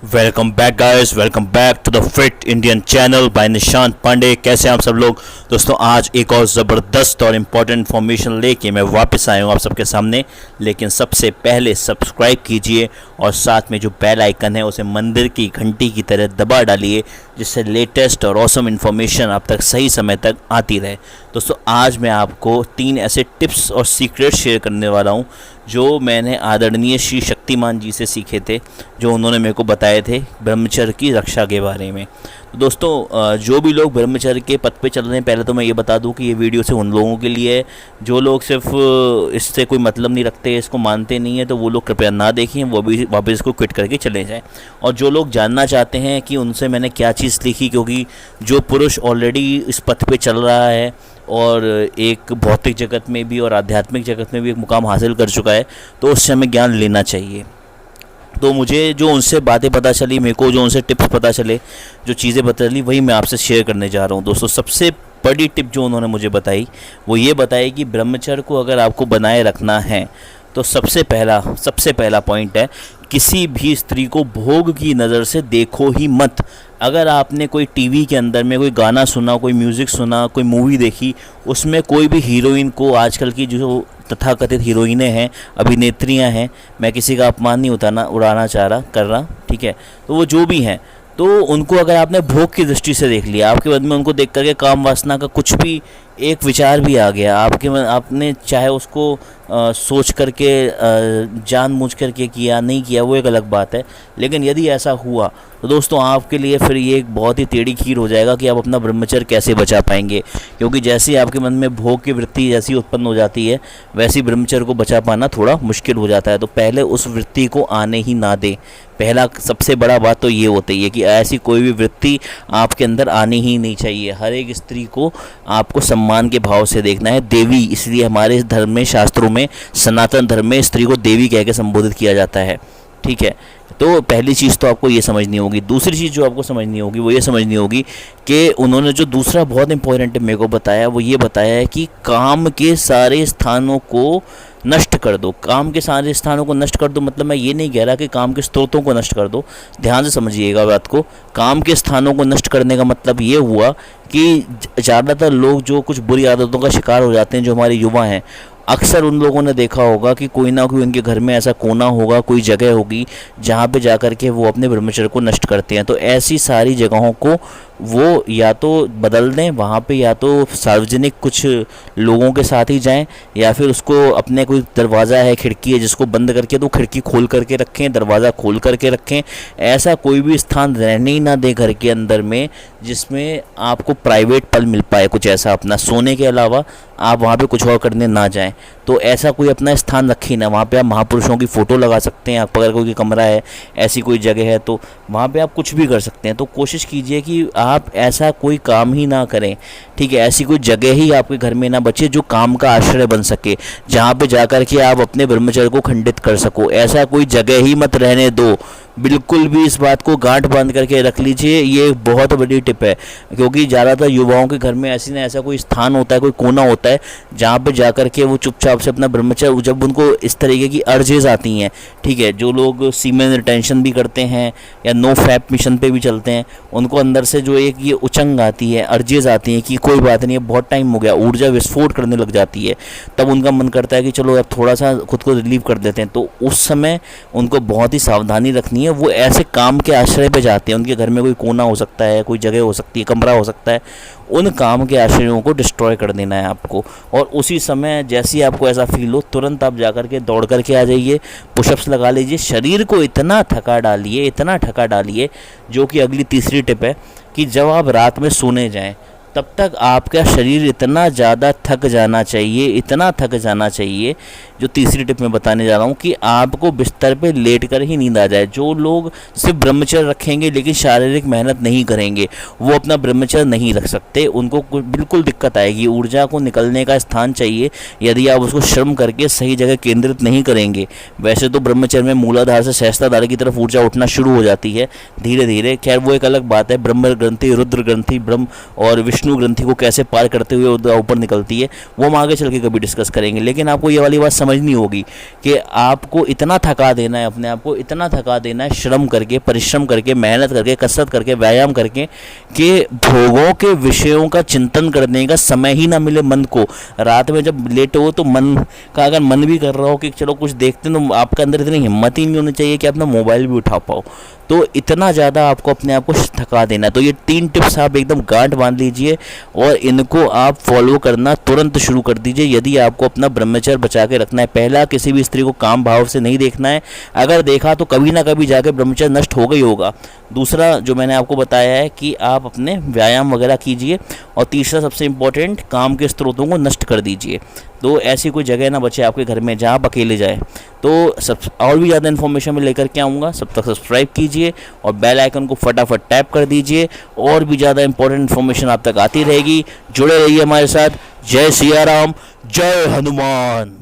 Welcome back guys, welcome back to the fit Indian channel by Nishant Pandey. कैसे हैं आप सब लोग। दोस्तों आज एक और ज़बरदस्त और इम्पोर्टेंट इन्फॉर्मेशन लेके मैं वापस आया हूँ आप सबके सामने। लेकिन सबसे पहले सब्सक्राइब कीजिए और साथ में जो बेल आइकन है उसे मंदिर की घंटी की तरह दबा डालिए, जिससे लेटेस्ट और ऑसम इन्फॉर्मेशन आप तक सही समय तक आती रहे। दोस्तों आज मैं आपको 3 ऐसे टिप्स और सीक्रेट शेयर करने वाला हूँ जो मैंने आदरणीय श्री शक्तिमान जी से सीखे थे, जो उन्होंने मेरे को बताए थे ब्रह्मचर्य की रक्षा के बारे में। तो दोस्तों जो भी लोग ब्रह्मचर्य के पथ पे चल रहे हैं, पहले तो मैं ये बता दूं कि ये वीडियो से उन लोगों के लिए है जो लोग सिर्फ इससे कोई मतलब नहीं रखते, इसको मानते नहीं है, तो वो लोग कृपया ना देखें, वो भी वापस इसको क्विट करके चले जाएं। और जो लोग जानना चाहते हैं कि उनसे मैंने क्या चीज़ लिखी, क्योंकि जो पुरुष ऑलरेडी इस पथ पे चल रहा है और एक भौतिक जगत में भी और आध्यात्मिक जगत में भी एक मुकाम हासिल कर चुका है, तो उससे हमें ज्ञान लेना चाहिए। तो मुझे जो उनसे बातें पता चली, मेरे को जो उनसे टिप्स पता चले, जो चीज़ें पता चली, वही मैं आपसे शेयर करने जा रहा हूँ। दोस्तों सबसे बड़ी टिप जो उन्होंने मुझे बताई वो ये बताई कि ब्रह्मचर्य को अगर आपको बनाए रखना है तो सबसे पहला पॉइंट है, किसी भी स्त्री को भोग की नज़र से देखो ही मत। अगर आपने कोई टीवी के अंदर में कोई गाना सुना, कोई म्यूज़िक सुना, कोई मूवी देखी, उसमें कोई भी हीरोइन को, आजकल की जो तथाकथित हीरोइनें हैं, अभिनेत्रियां हैं, मैं किसी का अपमान नहीं उड़ाना कर रहा, ठीक है, तो वो जो भी हैं, तो उनको अगर आपने भोग की दृष्टि से देख लिया, आपके मन में उनको देख करके काम वासना का कुछ भी एक विचार भी आ गया, आपने चाहे उसको सोच करके जानबूझ करके किया नहीं किया, वो एक अलग बात है, लेकिन यदि ऐसा हुआ तो दोस्तों आपके लिए फिर ये एक बहुत ही टेढ़ी खीर हो जाएगा कि आप अपना ब्रह्मचर्य कैसे बचा पाएंगे। क्योंकि जैसे आपके मन में भोग की वृत्ति जैसी उत्पन्न हो जाती है, वैसी ब्रह्मचर्य को बचा पाना थोड़ा मुश्किल हो जाता है। तो पहले उस वृत्ति को आने ही ना दें। पहला सबसे बड़ा बात तो ये होती है कि ऐसी कोई भी वृत्ति आपके अंदर आनी ही नहीं चाहिए। हर एक स्त्री को आपको सम्मान के भाव से देखना है। देवी, इसलिए हमारे धर्म में, शास्त्रों में, सनातन धर्म में स्त्री को देवी कह के संबोधित किया जाता है, ठीक है। तो पहली चीज़ तो आपको ये समझनी होगी। दूसरी चीज़ जो आपको समझनी होगी वो ये समझनी होगी कि उन्होंने जो दूसरा बहुत इंपॉर्टेंट मेरे को बताया, वो ये बताया है कि काम के सारे स्थानों को नष्ट कर दो। काम के सारे स्थानों को नष्ट कर दो मतलब मैं ये नहीं कह रहा कि काम के स्रोतों को नष्ट कर दो, ध्यान से समझिएगा बात को। काम के स्थानों को नष्ट करने का मतलब ये हुआ कि ज़्यादातर लोग जो कुछ बुरी आदतों का शिकार हो जाते हैं, जो हमारे युवा हैं, अक्सर उन लोगों ने देखा होगा कि कोई ना कोई उनके घर में ऐसा कोना होगा, कोई जगह होगी जहाँ पे जाकर के वो अपने ब्रह्मचर्य को नष्ट करते हैं। तो ऐसी सारी जगहों को वो या तो बदल दें, वहाँ पे या तो सार्वजनिक कुछ लोगों के साथ ही जाएं, या फिर उसको अपने कोई दरवाज़ा है, खिड़की है जिसको बंद करके, तो खिड़की खोल करके रखें, दरवाज़ा खोल करके रखें। ऐसा कोई भी स्थान रहने ही ना दें घर के अंदर में जिसमें आपको प्राइवेट पल मिल पाए, कुछ ऐसा अपना सोने के अलावा आप वहाँ पे कुछ और करने ना जाएं। तो ऐसा कोई अपना स्थान रखिए ना। वहाँ पे आप महापुरुषों की फ़ोटो लगा सकते हैं, आप अगर कोई कमरा है, ऐसी कोई जगह है, तो वहाँ पे आप कुछ भी कर सकते हैं। तो कोशिश कीजिए कि आप ऐसा कोई काम ही ना करें, ठीक है। ऐसी कोई जगह ही आपके घर में ना बचे जो काम का आश्रय बन सके, जहाँ पे जाकर के आप अपने ब्रह्मचर्य को खंडित कर सको। ऐसा कोई जगह ही मत रहने दो। बिल्कुल भी इस बात को गांठ बांध करके रख लीजिए, ये बहुत बड़ी टिप है। क्योंकि ज़्यादातर युवाओं के घर में ऐसी ना ऐसा कोई स्थान होता है, कोई कोना होता है, जहाँ पे जाकर के वो चुपचाप से अपना ब्रह्मचर्य, जब उनको इस तरीके की अर्जेज आती हैं, ठीक है, जो लोग सीमेन रिटेंशन भी करते हैं या नो फैप मिशन पे भी चलते हैं, उनको अंदर से जो एक ये उचंग आती है, अर्जेज आती हैं कि कोई बात नहीं, बहुत टाइम हो गया, ऊर्जा विस्फोट करने लग जाती है, तब उनका मन करता है कि चलो अब थोड़ा सा खुद को रिलीव कर देते हैं। तो उस समय उनको बहुत ही सावधानी रखनी है। वो ऐसे काम के आश्रय पे जाते हैं, उनके घर में कोई कोना हो सकता है, कोई जगह हो सकती है, कमरा हो सकता है, उन काम के आश्रयों को डिस्ट्रॉय कर देना है आपको। और उसी समय जैसे ही आपको ऐसा फील हो, तुरंत आप जाकर के दौड़ करके आ जाइए, पुशअप्स लगा लीजिए, शरीर को इतना थका डालिए, जो कि अगली तीसरी टिप है कि जब आप रात में सोने जाएं तब तक आपका शरीर इतना ज़्यादा थक जाना चाहिए, जो तीसरी टिप मैं बताने जा रहा हूँ, कि आपको बिस्तर पे लेट कर ही नींद आ जाए। जो लोग सिर्फ ब्रह्मचर्य रखेंगे लेकिन शारीरिक मेहनत नहीं करेंगे, वो अपना ब्रह्मचर्य नहीं रख सकते, उनको बिल्कुल दिक्कत आएगी। ऊर्जा को निकलने का स्थान चाहिए, यदि आप उसको श्रम करके सही जगह केंद्रित नहीं करेंगे। वैसे तो ब्रह्मचर्य में मूलाधार से सहस्त्राधार की तरफ ऊर्जा उठना शुरू हो जाती है धीरे धीरे, खैर वो एक अलग बात है। ब्रह्म ग्रंथि, रुद्र ग्रंथि, ब्रह्म और विष्णु विष्णु ग्रंथि को कैसे पार करते हुए ऊपर निकलती है, वो हम आगे चल के कभी डिस्कस करेंगे। लेकिन आपको ये वाली बात समझनी होगी कि आपको इतना थका देना है, अपने आप को इतना थका देना है, श्रम करके, परिश्रम करके, मेहनत करके, कसरत करके, व्यायाम करके, कि भोगों के विषयों का चिंतन करने का समय ही ना मिले मन को। रात में जब लेटो तो मन का अगर मन भी कर रहा हो कि चलो कुछ देखते, तो आपके अंदर इतनी हिम्मत ही नहीं होनी चाहिए कि अपना मोबाइल भी उठा पाओ। तो इतना ज़्यादा आपको अपने आप को थका देना है। तो ये 3 टिप्स आप एकदम गांठ बांध लीजिए और इनको आप फॉलो करना तुरंत शुरू कर दीजिए यदि आपको अपना ब्रह्मचर्य बचा के रखना है। पहला, किसी भी स्त्री को काम भाव से नहीं देखना है, अगर देखा तो कभी ना कभी जाके ब्रह्मचर्य नष्ट हो गई होगा। दूसरा जो मैंने आपको बताया है कि आप अपने व्यायाम वगैरह कीजिए। और तीसरा सबसे इम्पोर्टेंट, काम के स्रोतों को नष्ट कर दीजिए। तो ऐसी कोई जगह ना बचे आपके घर में जहाँ आप अकेले जाए। तो सब और भी ज़्यादा इन्फॉर्मेशन मैं लेकर के आऊँगा, सब तक सब्सक्राइब कीजिए और बेल आइकन को फटाफट टैप कर दीजिए। और भी ज़्यादा इंपॉर्टेंट इन्फॉर्मेशन आप तक आती रहेगी, जुड़े रहिए हमारे साथ। जय सिया राम, जय हनुमान।